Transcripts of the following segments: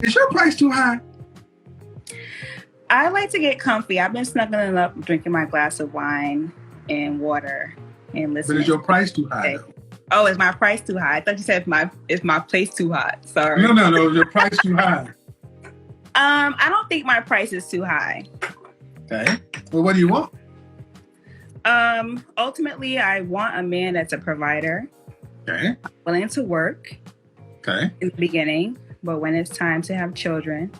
Is your price too high? I like to get comfy. I've been snuggling up, drinking my glass of wine and water and listening. But is your price too high, though? Oh, is my price too high? I thought you said is my place too hot. Sorry. No. Is your price too high? I don't think my price is too high. Okay. Well, what do you want? Ultimately, I want a man that's a provider. Okay. Willing to work. Okay. In the beginning, but when it's time to have children,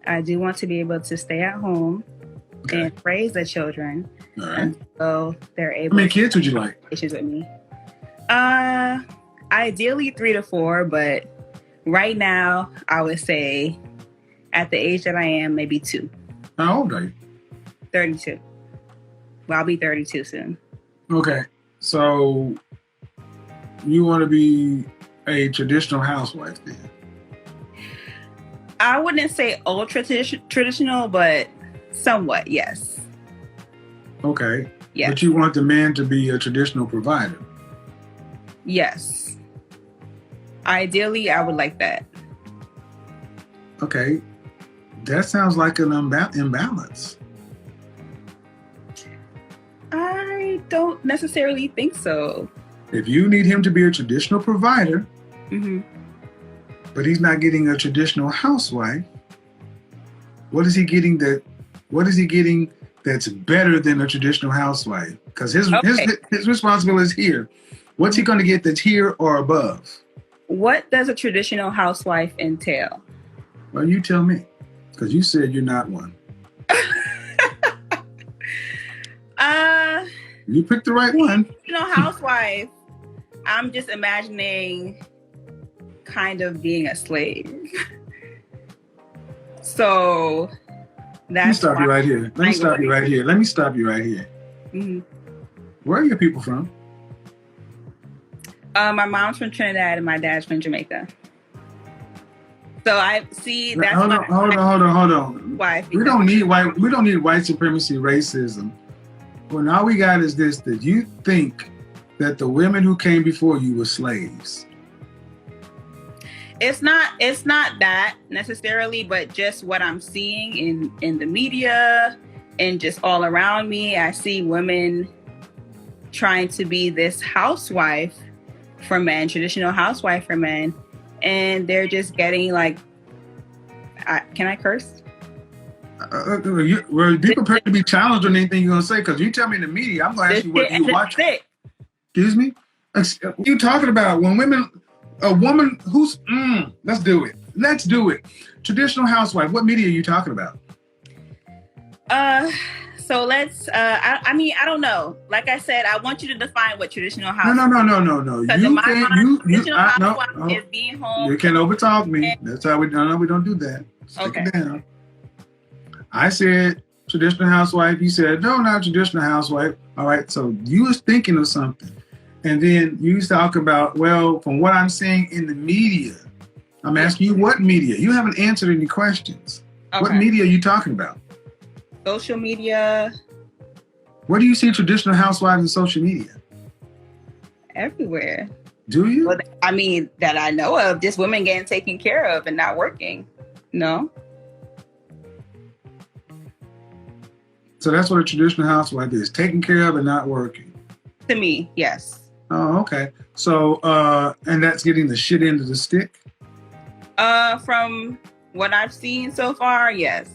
I do want to be able to stay at home and raise the children until they're able. How many kids would you like? Issues with me. Ideally 3 to 4, but right now I would say at the age that I am, maybe 2. How old are you? 32. Well, I'll be 32 soon. Okay. So you want to be a traditional housewife then? I wouldn't say ultra traditional, but somewhat, yes. Okay. Yes. But you want the man to be a traditional provider? Yes. Ideally, I would like that. Okay. That sounds like an imbalance. I don't necessarily think so. If you need him to be a traditional provider, but he's not getting a traditional housewife, what is he getting that's better than a traditional housewife? Because his responsibility is here. What's he going to get that's here or above? What does a traditional housewife entail? Well, you tell me, because you said you're not one. You picked the right one. Traditional housewife, I'm just imagining kind of being a slave. So that's. Let me stop you right here. Let me stop you right here. Mm-hmm. Where are your people from? My mom's from Trinidad and my dad's from Jamaica. So I see that's hold on. Why? We don't need white supremacy, racism. When all we got is this, that you think that the women who came before you were slaves. It's not that necessarily, but just what I'm seeing in the media and just all around me. I see women trying to be this housewife for men, traditional housewife for men, and they're just getting like, can I curse? Be prepared to be challenged on anything you're going to say, because you tell me in the media, I'm going to ask you what you watch. Excuse me? You talking about when a woman who's, let's do it. Traditional housewife, what media are you talking about? So let's, I don't know. Like I said, I want you to define what traditional housewife No. Traditional housewife is being home. You can't overtalk me. That's how we don't do that. Stick it down. I said traditional housewife. You said, no, not traditional housewife. All right. So you was thinking of something. And then you talk about, well, from what I'm seeing in the media, I'm asking you what media? You haven't answered any questions. Okay. What media are you talking about? Social media. Where do you see traditional housewives in social media? Everywhere. Do you? Well, I mean, that I know of, just women getting taken care of and not working. No. So that's what a traditional housewife is, taken care of and not working. To me, yes. Oh, okay. So, and that's getting the shit end of the stick? From what I've seen so far, yes.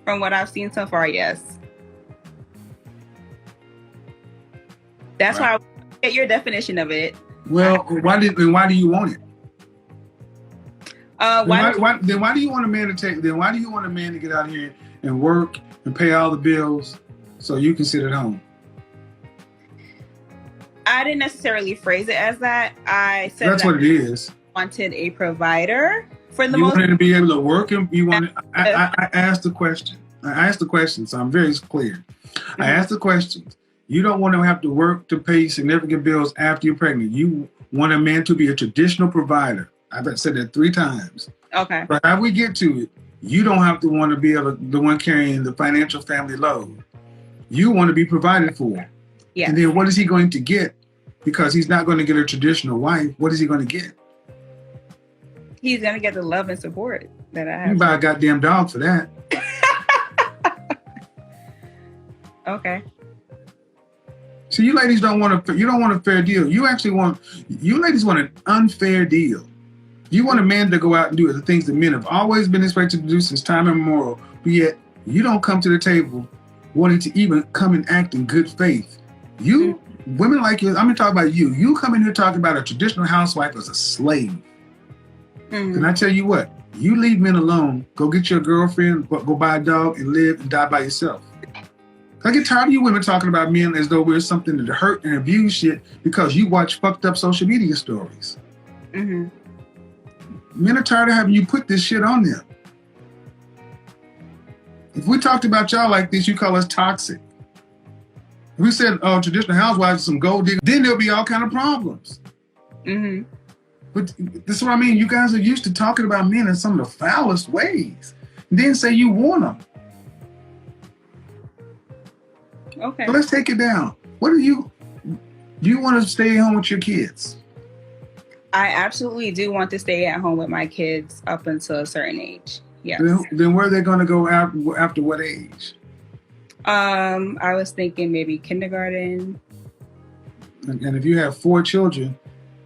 From what I've seen so far, yes. That's why I get your definition of it. Well, why do you want it? Why do you want a man to take? Then why do you want a man to get out here and work and pay all the bills so you can sit at home? I didn't necessarily phrase it as that. I said that's what it is. Wanted a provider for the you most. You wanted to be able to work, and you wanted. I asked the question. So I'm very clear. Mm-hmm. I asked the question. You don't want to have to work to pay significant bills after you're pregnant. You want a man to be a traditional provider. I've said that 3 times. Okay. But how we get to it, you don't have to want to be the one carrying the financial family load. You want to be provided for. Yeah. And then what is he going to get? Because he's not going to get a traditional wife. What is he going to get? He's gonna get the love and support that I have. You buy a goddamn dog for that. Okay. So you ladies don't want a fair deal. You ladies want an unfair deal. You want a man to go out and do the things that men have always been expected to do since time immemorial, but yet you don't come to the table wanting to even come and act in good faith. You, women like you, I'm going to talk about you. You come in here talking about a traditional housewife as a slave. And I tell you what, you leave men alone, go get your girlfriend, go buy a dog and live and die by yourself. I get tired of you women talking about men as though we're something to hurt and abuse shit because you watch fucked up social media stories. Men are tired of having you put this shit on them. If we talked about y'all like this, you call us toxic. If we said, oh, traditional housewives are some gold diggers, then there'll be all kind of problems. But this is what I mean. You guys are used to talking about men in some of the foulest ways. And then say you want them. Okay. So let's take it down. Do you want to stay home with your kids? I absolutely do want to stay at home with my kids up until a certain age. Yes. Then where are they going to go after what age? I was thinking maybe kindergarten. And if you have 4 children,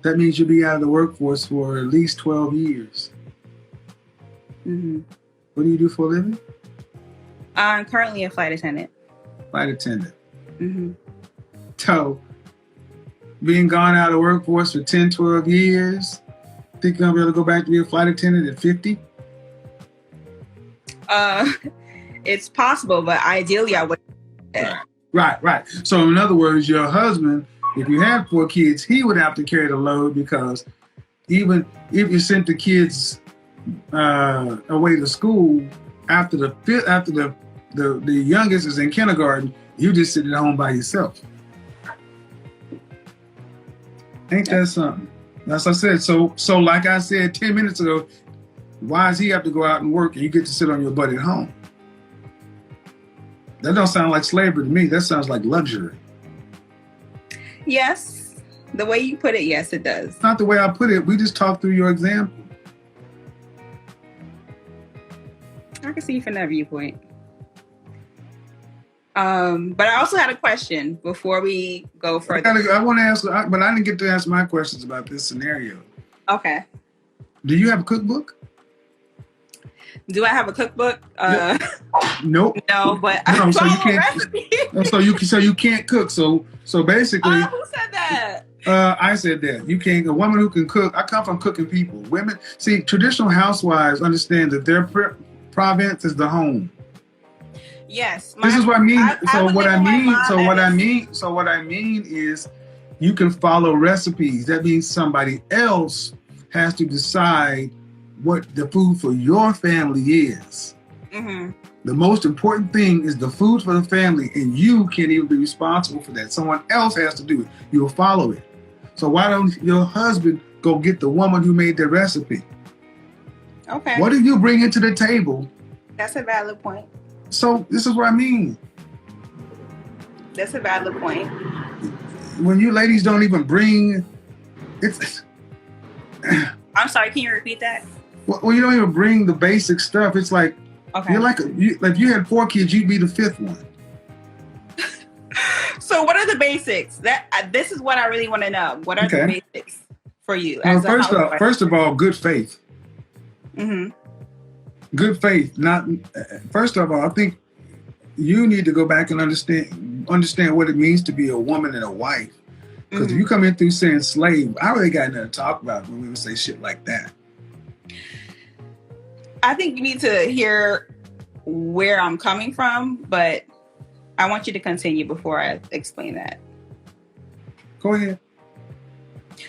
that means you'll be out of the workforce for at least 12 years. What do you do for a living? I'm currently a flight attendant. Flight attendant. So, being gone out of the workforce for 10, 12 years, think you're going to be able to go back to be a flight attendant at 50? It's possible, but ideally I would. Right. So in other words, your husband, if you had 4 kids, he would have to carry the load because even if you sent the kids away to school after the youngest is in kindergarten, you just sit at home by yourself. Ain't that something? As I said, so like I said 10 minutes ago, why does he have to go out and work and you get to sit on your butt at home? That don't sound like slavery to me. That sounds like luxury. Yes. The way you put it, yes, it does. It's not the way I put it. We just talked through your example. I can see from that viewpoint. But I also had a question before we go further. I want to ask, but I didn't get to ask my questions about this scenario. Okay. Do you have a cookbook? Do I have a cookbook? Nope. No, but no, I so you can't. So you can't cook. So basically. Who said that? I said that you can't. A woman who can cook. I come from cooking people. Women see traditional housewives understand that their province is the home. Yes. This is what I mean. What I mean is you can follow recipes. That means somebody else has to decide what the food for your family is. The most important thing is the food for the family, and you can't even be responsible for that. Someone else has to do it. You'll follow it. So why don't your husband go get the woman who made the recipe? Okay. What do you bring into the table? That's a valid point. So this is what I mean. That's a valid point. When you ladies don't even bring, it's. I'm sorry. Can you repeat that? Well, you don't even bring the basic stuff. It's like you're like if you had 4 kids, you'd be the 5th one. So what are the basics? This is what I really want to know. What are the basics for you? Well, first of all, good faith. Good faith. First of all, I think you need to go back and understand what it means to be a woman and a wife. Because if you come in through saying slave, I really got nothing to talk about when we would say shit like that. I think you need to hear where I'm coming from, but I want you to continue before I explain that. Go ahead.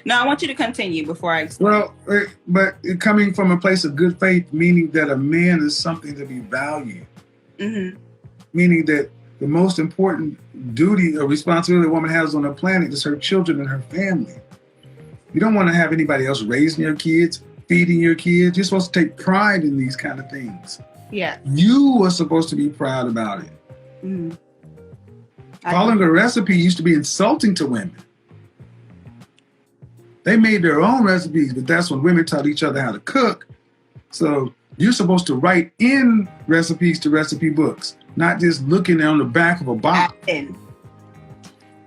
No, I want you to continue before I explain. Well, but coming from a place of good faith, meaning that a man is something to be valued. Meaning that the most important duty or responsibility a woman has on the planet is her children and her family. You don't want to have anybody else raising your kids, feeding your kids. You're supposed to take pride in these kind of things. Yeah. You are supposed to be proud about it. Following a recipe used to be insulting to women. They made their own recipes, but that's when women taught each other how to cook. So you're supposed to write in recipes to recipe books, not just looking on the back of a box.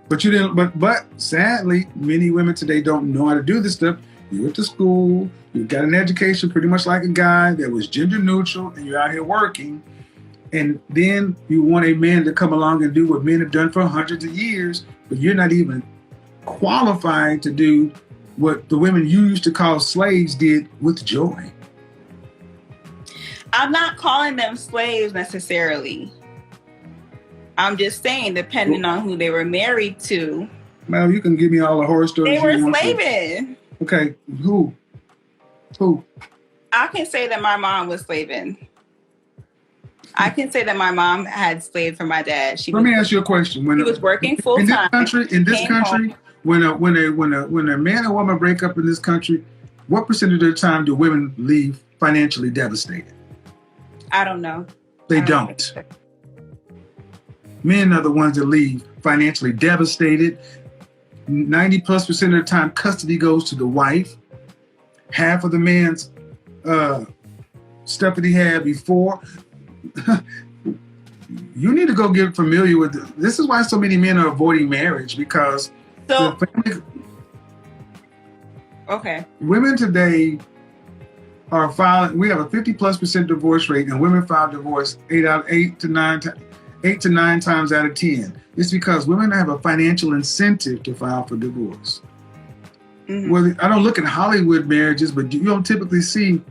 But you didn't. But sadly, many women today don't know how to do this stuff. You went to school, you got an education pretty much like a guy that was gender neutral, and you're out here working. And then you want a man to come along and do what men have done for hundreds of years, but you're not even qualified to do what the women you used to call slaves did with joy. I'm not calling them slaves necessarily. I'm just saying, depending on who they were married to. Well, you can give me all the horror stories. They were slaving. Okay, who? I can say that my mom was slaving. I can say that my mom had slaved for my dad. Let me ask you a question. When he was working full time in this country, when a man and woman break up in this country, what percentage of the time do women leave financially devastated? I don't know. They don't. Men are the ones that leave financially devastated. 90+% of the time, custody goes to the wife. Half of the man's stuff that he had before. You need to go get familiar with this. This is why so many men are avoiding marriage, because women today are filing. We have a 50+% divorce rate, and women file divorce 8 to 9 times out of 10. It's because women have a financial incentive to file for divorce. Mm-hmm. Well, I don't look at Hollywood marriages, but you don't typically see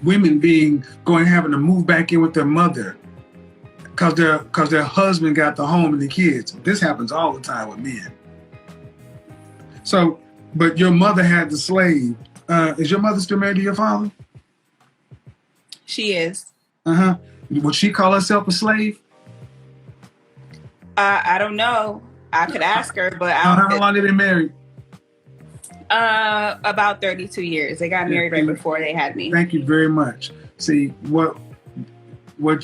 women having to move back in with their mother because their husband got the home and the kids. This happens all the time with men. So, but your mother had the slave. Is your mother still married to your father? She is. Would she call herself a slave? I don't know. I could ask her, but how long did they marry? About 32 years. They got married right before they had me. Thank you very much. See, what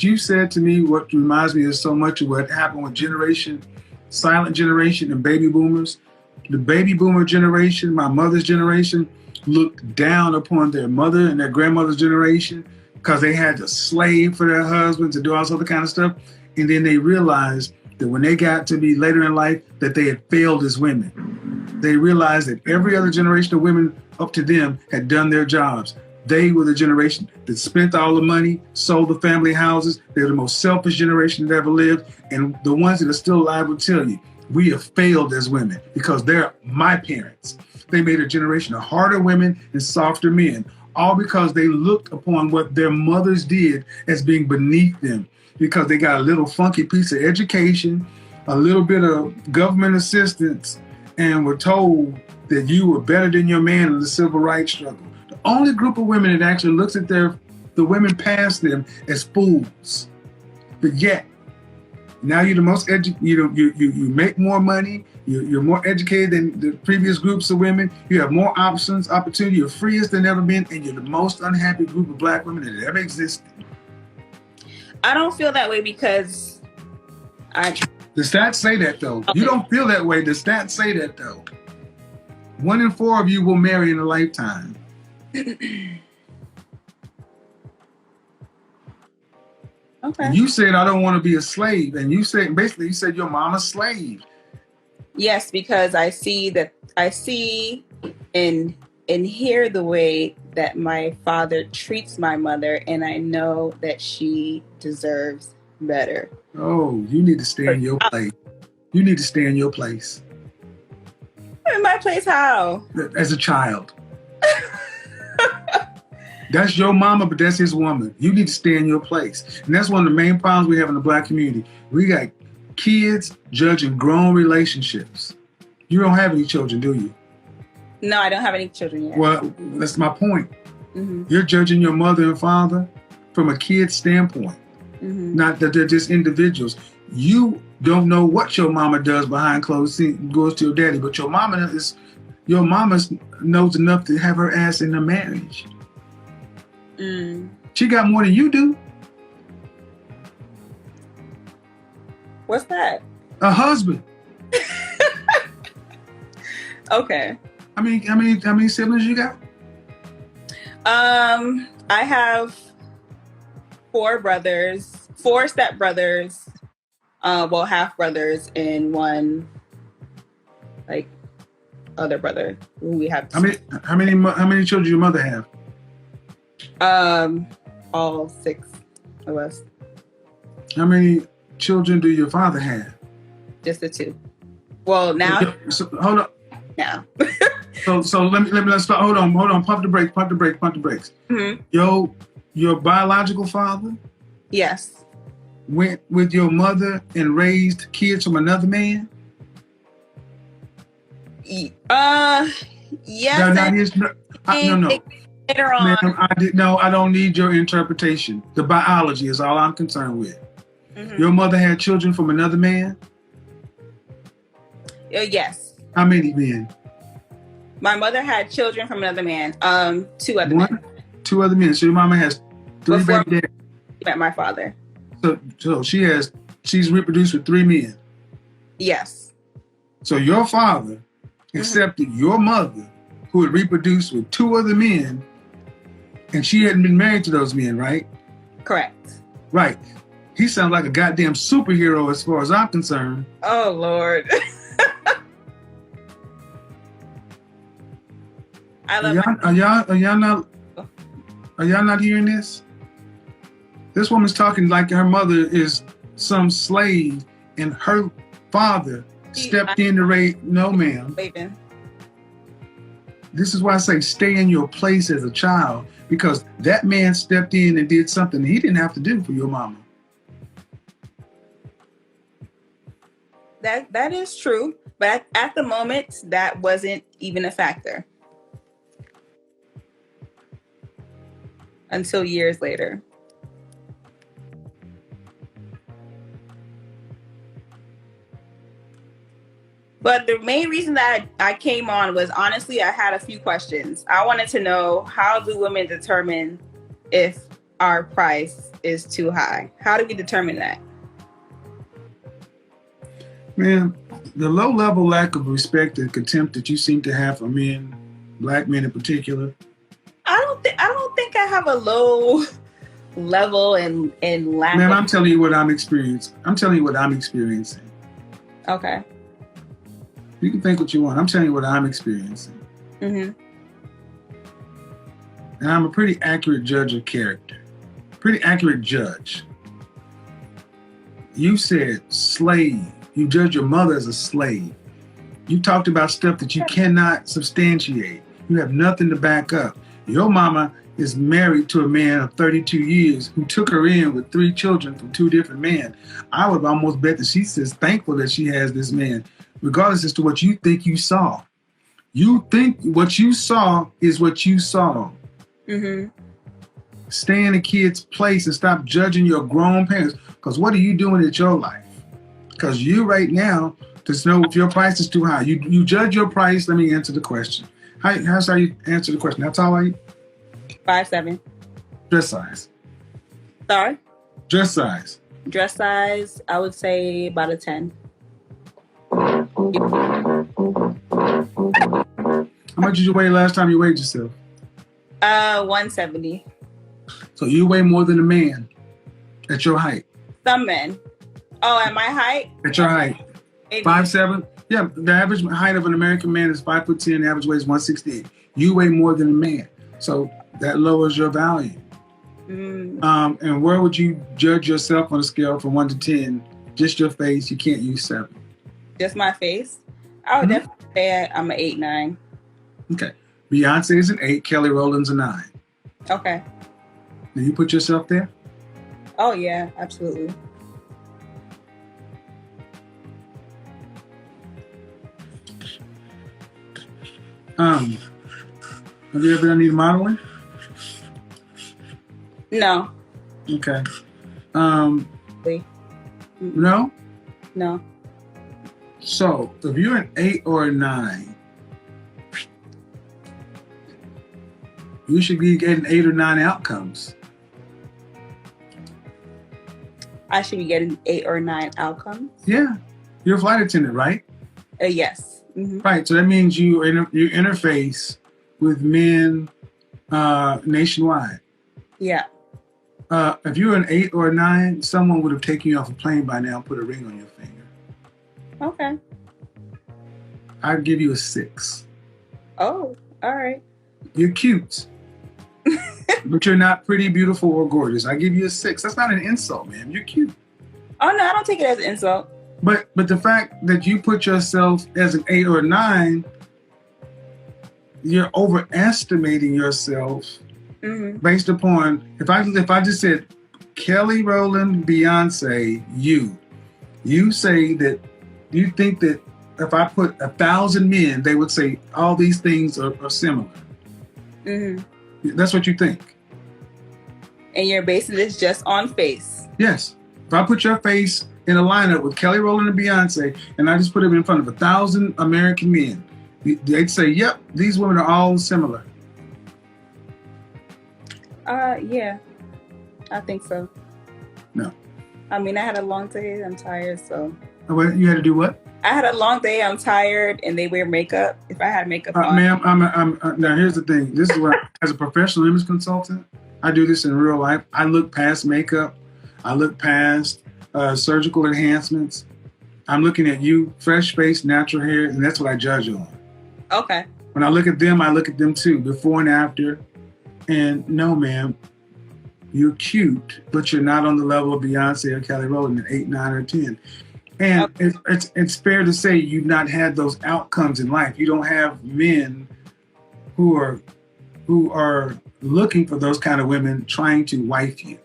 you said to me, what reminds me of so much of what happened with silent generation and baby boomers. The baby boomer generation, my mother's generation, looked down upon their mother and their grandmother's generation because they had to slave for their husbands and do all this other kind of stuff. And then they realized that when they got to be later in life, that they had failed as women. They realized that every other generation of women up to them had done their jobs. They were the generation that spent all the money, sold the family houses. They're the most selfish generation that ever lived. And the ones that are still alive will tell you, we have failed as women because they're my parents. They made a generation of harder women and softer men, all because they looked upon what their mothers did as being beneath them, because they got a little funky piece of education, a little bit of government assistance, and were told that you were better than your man in the civil rights struggle. The only group of women that actually looks at the women past them as fools. But yet, now you're the most you make more money, you're more educated than the previous groups of women, you have more options, opportunity, you're freest than ever been, and you're the most unhappy group of black women that ever existed. I don't feel that way because the stats say that though. Okay. You don't feel that way. The stats say that though. 1 in 4 of you will marry in a lifetime. Okay. And you said, I don't want to be a slave. And you said your mama's slave. Yes, because I see and hear the way that my father treats my mother, and I know that she deserves better. Oh, you need to stay in your place. You need to stay in your place. In my place how? As a child. That's your mama, but that's his woman. You need to stay in your place. And that's one of the main problems we have in the black community. We got kids judging grown relationships. You don't have any children, do you? No, I don't have any children yet. Well, that's my point. Mm-hmm. You're judging your mother and father from a kid's standpoint. Mm-hmm. Not that they're just individuals. You don't know what your mama does behind closed doors to your daddy, but your mama knows enough to have her ass in a marriage. Mm. She got more than you do. What's that? A husband. Okay. How many siblings you got? I have 4 stepbrothers, half brothers, and 1 like other brother who we have. How many children your mother have? All 6 of us. How many children do your father have? Just the 2. Well, now. So, hold on. Now. so let's start. Hold on. Pump the brakes. Mm-hmm. Your biological father? Yes. Went with your mother and raised kids from another man? Yes. No. Later on. Ma'am, I don't need your interpretation. The biology is all I'm concerned with. Mm-hmm. Your mother had children from another man? Yes. How many men? My mother had children from another man. 2 other men. 2 other men. So your mama has 3 baby daddies. Met my father. So she's reproduced with 3 men. Yes. So your father accepted your mother, who had reproduced with 2 other men, and she hadn't been married to those men, right? Correct. Right. He sounds like a goddamn superhero as far as I'm concerned. Oh, Lord. Are y'all not hearing this? This woman's talking like her mother is some slave and her father stepped in to raise. No, ma'am. This is why I say stay in your place as a child, because that man stepped in and did something he didn't have to do for your mama. That is true, but at the moment, that wasn't even a factor. Until years later. But the main reason that I came on was, honestly, I had a few questions. I wanted to know, how do women determine if our price is too high? How do we determine that? Man, the low-level lack of respect and contempt that you seem to have for men, black men in particular. I don't think I have a low level and lack. Man, I'm telling you what I'm experiencing. Okay. You can think what you want. I'm telling you what I'm experiencing. Mm-hmm. And I'm a pretty accurate judge of character. Pretty accurate judge. You said slave. You judge your mother as a slave. You talked about stuff that you cannot substantiate. You have nothing to back up. Your mama is married to a man of 32 years who took her in with 3 children from 2 different men. I would almost bet that she says thankful that she has this man, regardless as to what you think you saw. You think what you saw is what you saw. Mm-hmm. Stay in a kid's place and stop judging your grown parents. Because what are you doing at your life? Because you right now, to know if your price is too high. You judge your price. Let me answer the question. How's how you answer the question? How tall are you? 5'7". Dress size. Sorry? Dress size. Dress size, I would say about a 10. How much did you weigh last time you weighed yourself? 170. So you weigh more than a man at your height. Some men. Oh, at my height? At your height. 5'7"? Yeah, the average height of an American man is 5'10". The average weight is 168. You weigh more than a man. So that lowers your value. And where would you judge yourself on a scale from 1 to 10? Just your face. You can't use 7. Just my face? I would definitely say I'm an 8, 9. Okay. Beyonce is an 8. Kelly Rowland's a 9. Okay. Do you put yourself there? Oh, yeah, absolutely. Have you ever done any modeling? No. Okay. No? No. So, if you're an 8 or a 9, you should be getting 8 or 9 outcomes. I should be getting 8 or 9 outcomes? Yeah. You're a flight attendant, right? Yes. Right. So that means you interface with men nationwide. Yeah. If you're an 8 or a 9, someone would have taken you off a plane by now and put a ring on your finger. Okay. I'd give you a 6. Oh, all right. You're cute. But you're not pretty, beautiful, or gorgeous. I give you a 6. That's not an insult, man. You're cute. Oh no, I don't take it as an insult. But the fact that you put yourself as an 8 or a 9, you're overestimating yourself based upon if I just said Kelly Rowland, Beyonce, you say that you think that if I put 1,000 men, they would say all these things are similar. That's what you think. And you're basing this just on face. Yes. If I put your face in a lineup with Kelly Rowland and Beyonce, and I just put them in front of 1,000 American men, they'd say, yep, these women are all similar. Yeah, I think so. No. I mean, I had a long day. I'm tired, so. What, you had to do what? I had a long day. I'm tired, and they wear makeup. If I had makeup on. Ma'am, I'm now here's the thing. This is what, as a professional image consultant, I do this in real life. I look past makeup. I look past surgical enhancements. I'm looking at you, fresh face, natural hair, and that's what I judge on. Okay. When I look at them too, before and after. And no, ma'am, you're cute, but you're not on the level of Beyonce or Kelly Rowland at 8, 9, or 10. And okay. It's fair to say you've not had those outcomes in life. You don't have men who are looking for those kind of women trying to wife you.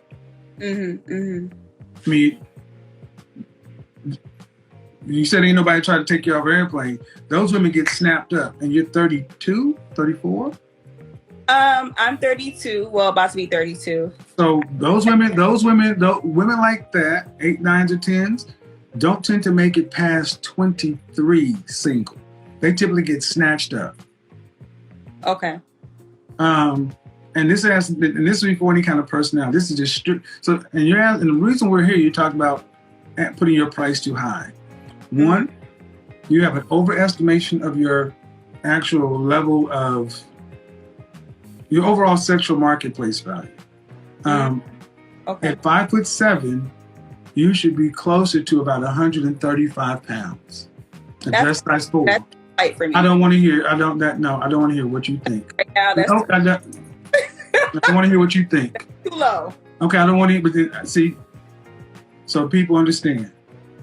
I mean, you said ain't nobody trying to take you off an airplane. Those women get snapped up, and you're 32, 34? I'm 32. Well, about to be 32. So those women like that, 8, 9s, or 10s, don't tend to make it past 23 single. They typically get snatched up. Okay. And this is before any kind of personality. This is just strict. So, and the reason we're here, you talk about putting your price too high. One, you have an overestimation of your actual level of your overall sexual marketplace value. Okay. At 5'7", you should be closer to about 135 pounds. That's size 4. That's right for me. I don't want to hear. I don't want to hear what you think. Right now, that's I don't want to hear what you think. too low. Okay, I don't want to hear. But see, so people understand.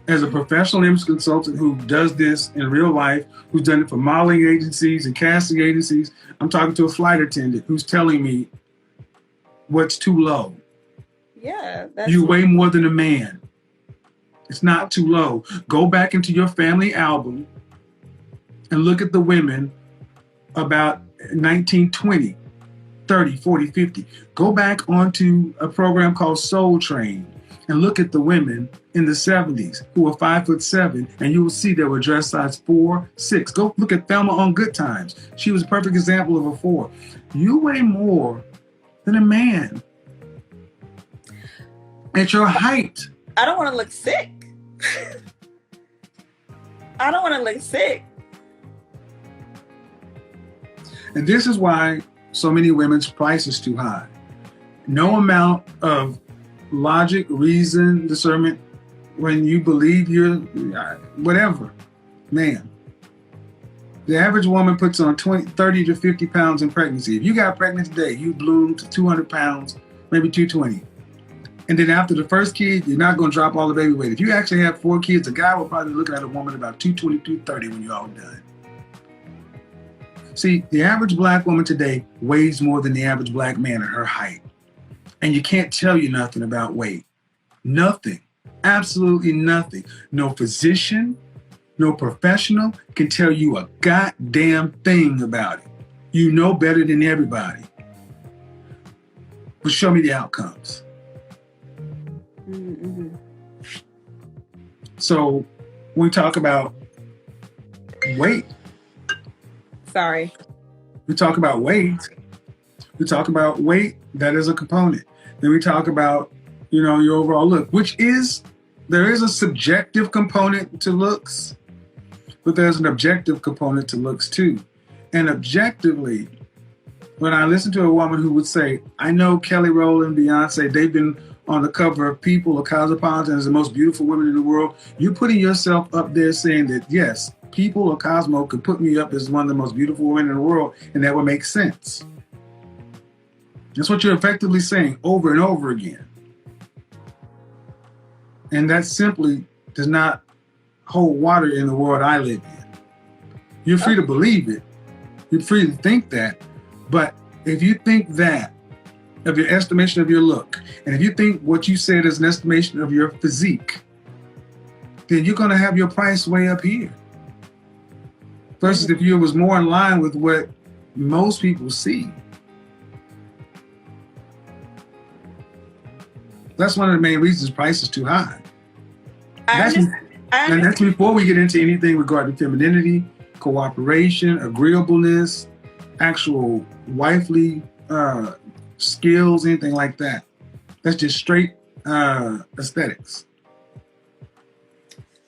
As a professional image consultant who does this in real life, who's done it for modeling agencies and casting agencies, I'm talking to a flight attendant who's telling me what's too low. Yeah. You weigh more than a man. It's not too low. Go back into your family album and look at the women about 1920, 30, 40, 50. Go back onto a program called Soul Train and look at the women in the 70s who were 5'7", and you will see they were dress size 4, 6. Go look at Thelma on Good Times. She was a perfect example of a 4. You weigh more than a man at your height. I don't want to look sick. I don't want to look sick. And this is why so many women's price is too high. No amount of logic, reason, discernment, when you believe you're whatever, man. The average woman puts on 30 to 50 pounds in pregnancy. If you got pregnant today, you bloomed to 200 pounds, maybe 220. And then after the first kid, you're not going to drop all the baby weight. If you actually have 4 kids, a guy will probably be looking at a woman about 220, 230 when you're all done. See, the average black woman today weighs more than the average black man at her height. And you can't tell you nothing about weight. Nothing. Absolutely nothing. No physician, no professional can tell you a goddamn thing about it. You know better than everybody. But show me the outcomes. So when we talk about weight. Sorry. We talk about weight. We talk about weight. That is a component. Then we talk about, your overall look, there is a subjective component to looks. but there's an objective component to looks too. And objectively, when I listen to a woman who would say, I know Kelly Rowland, Beyonce, they've been on the cover of People or Cosmopolitan as the most beautiful women in the world, you're putting yourself up there saying that, yes, People or Cosmo could put me up as one of the most beautiful women in the world, and that would make sense. That's what you're effectively saying over and over again. And that simply does not hold water in the world I live in. You're free to believe it. You're free to think that. But if you think that of your estimation of your look, and if you think what you said is an estimation of your physique, then you're going to have your price way up here. Versus if you was more in line with what most people see. That's one of the main reasons price is too high. And that's before we get into anything regarding femininity, cooperation, agreeableness, actual wifely skills, anything like that. That's just straight aesthetics.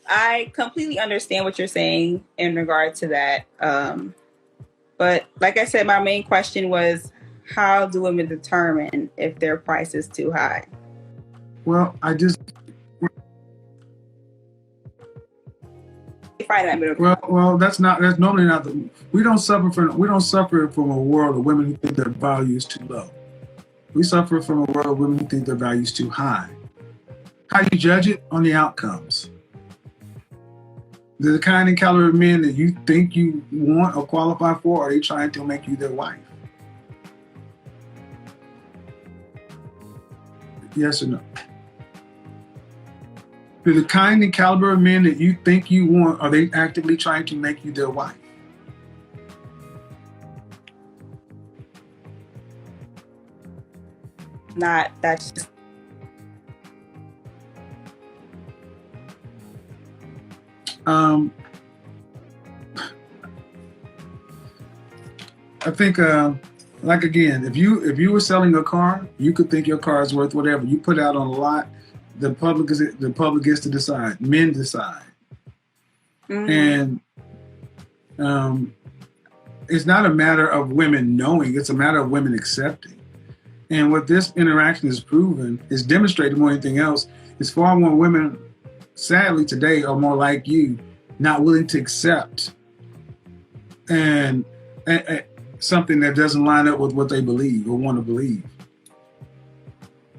I completely understand what you're saying in regard to that. But like I said, my main question was, how do women determine if their price is too high? Well, Well, that's normally not we don't suffer from a world of women who think their value is too low. We suffer from a world of women who think their value is too high. How do you judge it? On the outcomes. The kind and caliber of men that you think you want or qualify for, are they trying to make you their wife? Yes or no? Do the kind and caliber of men that you think you want, are they actively trying to make you their wife? That's just... I think, like again, if you were selling a car, you could think your car is worth whatever. You put it out on a lot. The public gets to decide. Men decide. Mm-hmm. And it's not a matter of women knowing, it's a matter of women accepting. And what this interaction has proven, is demonstrated more than anything else, is far more women, sadly today, are more like you, not willing to accept and something that doesn't line up with what they believe or want to believe.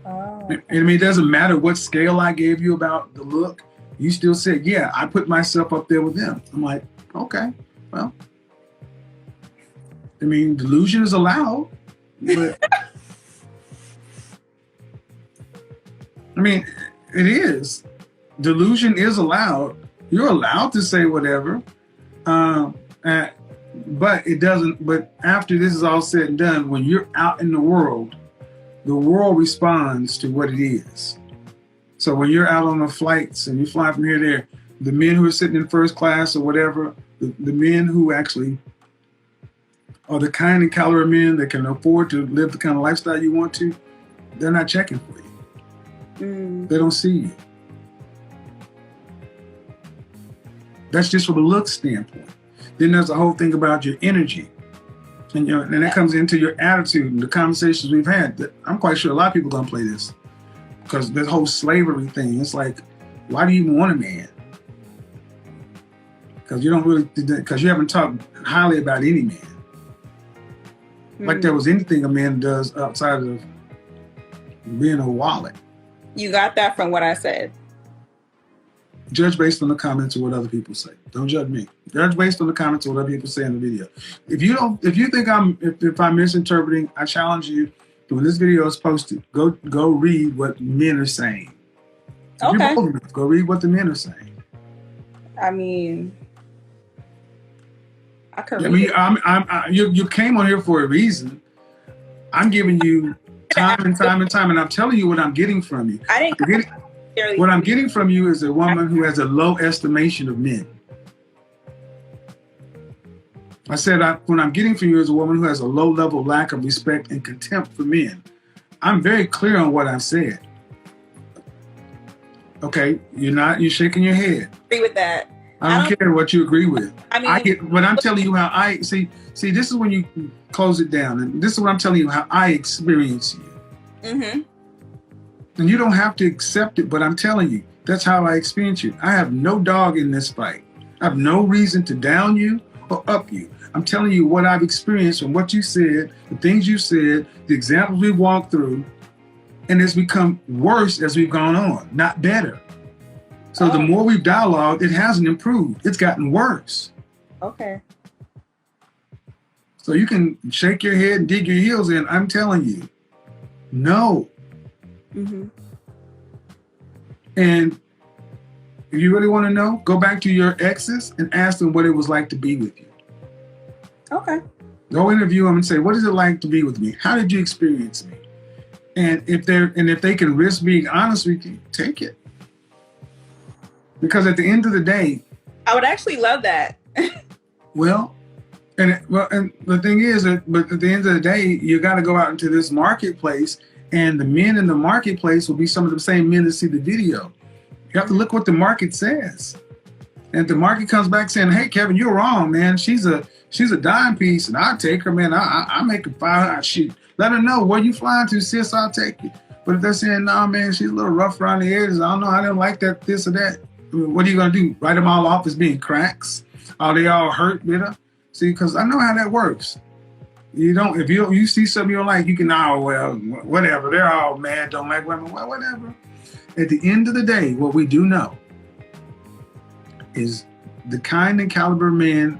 Oh. I mean, it doesn't matter what scale I gave you about the look. You still said, yeah, I put myself up there with them. I'm like, okay, well, I mean, delusion is allowed, but I mean, it is. Delusion is allowed. You're allowed to say whatever, but it doesn't. But after this is all said and done, when you're out in the world responds to what it is. So when you're out on the flights and you fly from here to there, the men who are sitting in first class or whatever, the men who actually are the kind and caliber of men that can afford to live the kind of lifestyle you want to, they're not checking for you. They don't see you. That's just from a look standpoint. Then there's a whole thing about your energy. And, and that comes into your attitude and the conversations we've had. I'm quite sure a lot of people are going to play this. Because this whole slavery thing, it's like, why do you even want a man? Because you haven't talked highly about any man. Like there was anything a man does outside of being a wallet. You got that from what I said. Judge based on the comments of what other people say. Don't judge me. Judge based on the comments of what other people say in the video. If you think if I'm misinterpreting, I challenge you to, when this video is posted, go read what men are saying. Okay. You're bold enough, go read what the men are saying. I mean, I could read it. You came on here for a reason. I'm giving you time and time and time, and I'm telling you what I'm getting from you. What I'm getting from you is a woman who has a low estimation of men. I said what I'm getting from you is a woman who has a low level lack of respect and contempt for men. I'm very clear on what I've said. Okay, you're shaking your head. Agree with that. I don't care what you agree with. I mean, I get when I'm telling you how I see. This is when you close it down, and this is what I'm telling you how I experience you. Mm-hmm. And you don't have to accept it, but I'm telling you that's how I experience you. I have no dog in this fight. I have no reason to down you or up you. I'm telling you what I've experienced from what you said, the things you said, the examples we walked through, and it's become worse as we've gone on, not better. So the more we've dialogued, it hasn't improved. It's gotten worse. Okay. So you can shake your head and dig your heels in. I'm telling you, no. Mm-hmm. And if you really want to know, go back to your exes and ask them what it was like to be with you. Okay. Go interview them and say, what is it like to be with me? How did you experience me? And if they can risk being honest with you, take it. Because at the end of the day, I would actually love that. And the thing is that, but at the end of the day, you got to go out into this marketplace, and the men in the marketplace will be some of the same men that see the video. You have to look what the market says. And if the market comes back saying, "Hey, Kevin, you're wrong, man. She's a dime piece, and I'll take her, man. I make a $500. Shoot, let her know where you flying to, sis. I'll take you." But if they're saying, "No, man, she's a little rough around the edges. I don't know. I didn't like that, this or that." What are you gonna do? Write them all off as being cracks? Are they all hurt with her? See, because I know how that works. If you see something you don't like, you can, whatever. They're all mad, don't like women. Well, whatever. At the end of the day, what we do know is the kind and caliber man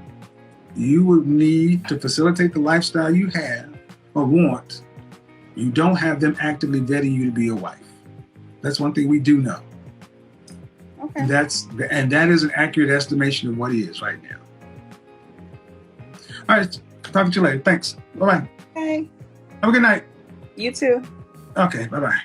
you would need to facilitate the lifestyle you have or want. You don't have them actively vetting you to be a wife. That's one thing we do know. Okay. And that is an accurate estimation of what he is right now. All right, talk to you later. Thanks. Bye-bye. Okay. Have a good night. You too. Okay, bye-bye.